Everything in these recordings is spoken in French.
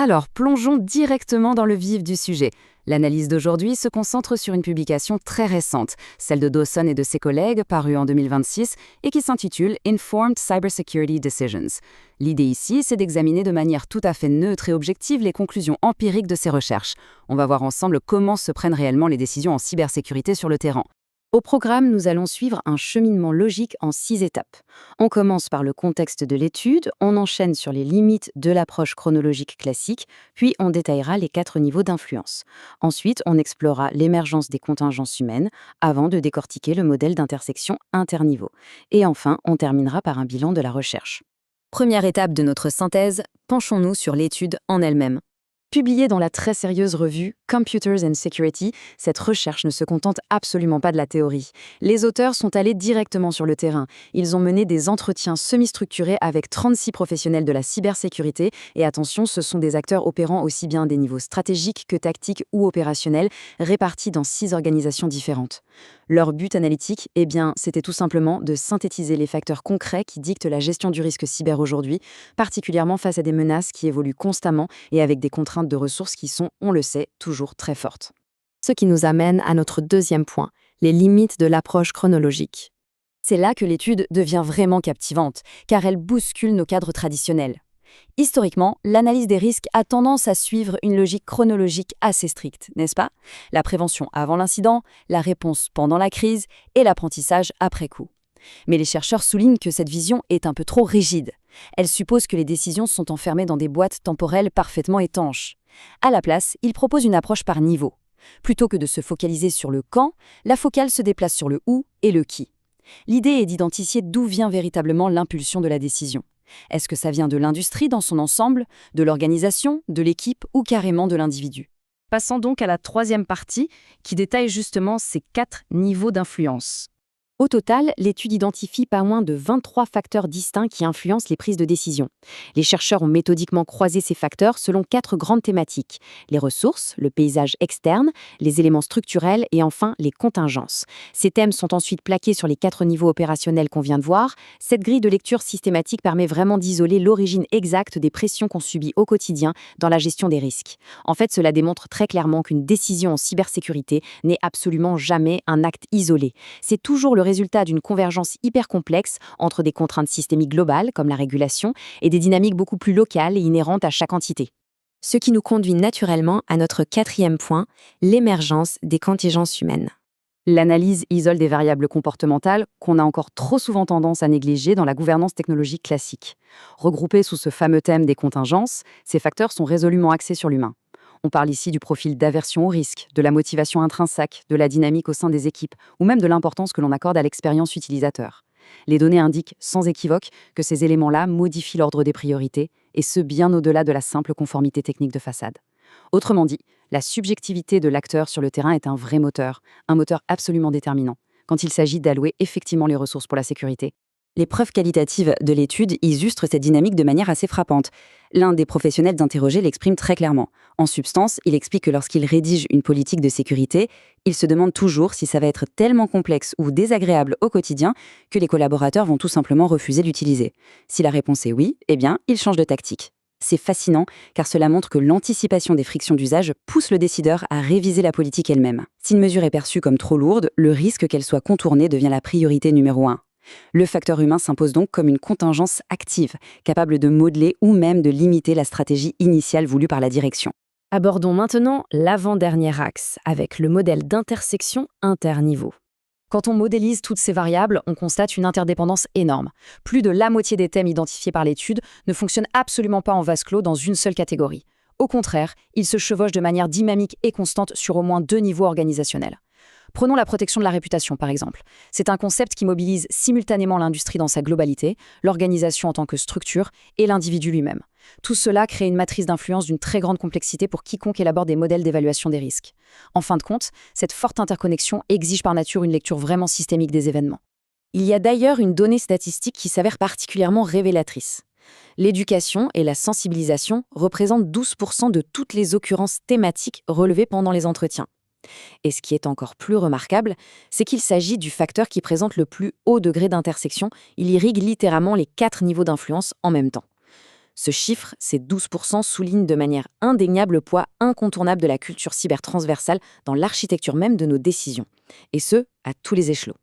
Alors, plongeons directement dans le vif du sujet. L'analyse d'aujourd'hui se concentre sur une publication très récente, celle de Dawson et de ses collègues, parue en 2026, et qui s'intitule Informed Cybersecurity Decisions. L'idée ici, c'est d'examiner de manière tout à fait neutre et objective les conclusions empiriques de ces recherches. On va voir ensemble comment se prennent réellement les décisions en cybersécurité sur le terrain. Au programme, nous allons suivre un cheminement logique en 6 étapes. On commence par le contexte de l'étude, on enchaîne sur les limites de l'approche chronologique classique, puis on détaillera les 4 niveaux d'influence. Ensuite, on explorera l'émergence des contingences humaines, avant de décortiquer le modèle d'intersection interniveau. Et enfin, on terminera par un bilan de la recherche. Première étape de notre synthèse, penchons-nous sur l'étude en elle-même. Publiée dans la très sérieuse revue Computers and Security, cette recherche ne se contente absolument pas de la théorie. Les auteurs sont allés directement sur le terrain. Ils ont mené des entretiens semi-structurés avec 36 professionnels de la cybersécurité. Et attention, ce sont des acteurs opérant aussi bien à des niveaux stratégiques que tactiques ou opérationnels, répartis dans 6 organisations différentes. Leur but analytique, c'était tout simplement de synthétiser les facteurs concrets qui dictent la gestion du risque cyber aujourd'hui, particulièrement face à des menaces qui évoluent constamment et avec des contraintes de ressources qui sont, on le sait, toujours très fortes. Ce qui nous amène à notre deuxième point, les limites de l'approche chronologique. C'est là que l'étude devient vraiment captivante, car elle bouscule nos cadres traditionnels. Historiquement, l'analyse des risques a tendance à suivre une logique chronologique assez stricte, n'est-ce pas? La prévention avant l'incident, la réponse pendant la crise et l'apprentissage après coup. Mais les chercheurs soulignent que cette vision est un peu trop rigide. Elle suppose que les décisions sont enfermées dans des boîtes temporelles parfaitement étanches. À la place, ils proposent une approche par niveau. Plutôt que de se focaliser sur le quand, la focale se déplace sur le où et le qui. L'idée est d'identifier d'où vient véritablement l'impulsion de la décision. Est-ce que ça vient de l'industrie dans son ensemble, de l'organisation, de l'équipe ou carrément de l'individu? Passons donc à la troisième partie qui détaille justement ces 4 niveaux d'influence. Au total, l'étude identifie pas moins de 23 facteurs distincts qui influencent les prises de décision. Les chercheurs ont méthodiquement croisé ces facteurs selon 4 grandes thématiques: les ressources, le paysage externe, les éléments structurels et enfin les contingences. Ces thèmes sont ensuite plaqués sur les 4 niveaux opérationnels qu'on vient de voir. Cette grille de lecture systématique permet vraiment d'isoler l'origine exacte des pressions qu'on subit au quotidien dans la gestion des risques. En fait, cela démontre très clairement qu'une décision en cybersécurité n'est absolument jamais un acte isolé. C'est toujours le résultat d'une convergence hyper complexe entre des contraintes systémiques globales, comme la régulation, et des dynamiques beaucoup plus locales et inhérentes à chaque entité. Ce qui nous conduit naturellement à notre 4e point, l'émergence des contingences humaines. L'analyse isole des variables comportementales qu'on a encore trop souvent tendance à négliger dans la gouvernance technologique classique. Regroupés sous ce fameux thème des contingences, ces facteurs sont résolument axés sur l'humain. On parle ici du profil d'aversion au risque, de la motivation intrinsèque, de la dynamique au sein des équipes, ou même de l'importance que l'on accorde à l'expérience utilisateur. Les données indiquent sans équivoque que ces éléments-là modifient l'ordre des priorités, et ce bien au-delà de la simple conformité technique de façade. Autrement dit, la subjectivité de l'acteur sur le terrain est un vrai moteur, un moteur absolument déterminant, quand il s'agit d'allouer effectivement les ressources pour la sécurité. Les preuves qualitatives de l'étude illustrent cette dynamique de manière assez frappante. L'un des professionnels interrogés l'exprime très clairement. En substance, il explique que lorsqu'il rédige une politique de sécurité, il se demande toujours si ça va être tellement complexe ou désagréable au quotidien que les collaborateurs vont tout simplement refuser d'utiliser. Si la réponse est oui, il change de tactique. C'est fascinant car cela montre que l'anticipation des frictions d'usage pousse le décideur à réviser la politique elle-même. Si une mesure est perçue comme trop lourde, le risque qu'elle soit contournée devient la priorité numéro 1. Le facteur humain s'impose donc comme une contingence active, capable de modeler ou même de limiter la stratégie initiale voulue par la direction. Abordons maintenant l'avant-dernier axe, avec le modèle d'intersection interniveau. Quand on modélise toutes ces variables, on constate une interdépendance énorme. Plus de la moitié des thèmes identifiés par l'étude ne fonctionnent absolument pas en vase clos dans une seule catégorie. Au contraire, ils se chevauchent de manière dynamique et constante sur au moins 2 niveaux organisationnels. Prenons la protection de la réputation, par exemple. C'est un concept qui mobilise simultanément l'industrie dans sa globalité, l'organisation en tant que structure et l'individu lui-même. Tout cela crée une matrice d'influence d'une très grande complexité pour quiconque élabore des modèles d'évaluation des risques. En fin de compte, cette forte interconnexion exige par nature une lecture vraiment systémique des événements. Il y a d'ailleurs une donnée statistique qui s'avère particulièrement révélatrice. L'éducation et la sensibilisation représentent 12% de toutes les occurrences thématiques relevées pendant les entretiens. Et ce qui est encore plus remarquable, c'est qu'il s'agit du facteur qui présente le plus haut degré d'intersection. Il irrigue littéralement les 4 niveaux d'influence en même temps. Ce chiffre, ces 12%, souligne de manière indéniable le poids incontournable de la culture cybertransversale dans l'architecture même de nos décisions. Et ce, à tous les échelons.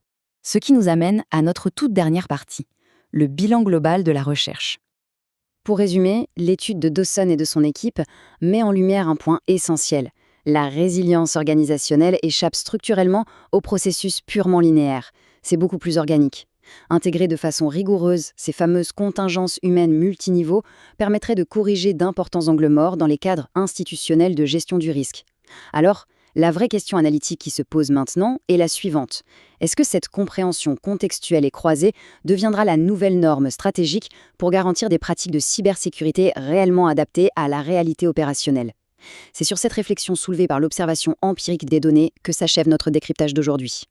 Ce qui nous amène à notre toute dernière partie, le bilan global de la recherche. Pour résumer, l'étude de Dawson et de son équipe met en lumière un point essentiel. La résilience organisationnelle échappe structurellement au processus purement linéaire. C'est beaucoup plus organique. Intégrer de façon rigoureuse ces fameuses contingences humaines multiniveaux permettrait de corriger d'importants angles morts dans les cadres institutionnels de gestion du risque. Alors, la vraie question analytique qui se pose maintenant est la suivante. Est-ce que cette compréhension contextuelle et croisée deviendra la nouvelle norme stratégique pour garantir des pratiques de cybersécurité réellement adaptées à la réalité opérationnelle ? C'est sur cette réflexion soulevée par l'observation empirique des données que s'achève notre décryptage d'aujourd'hui.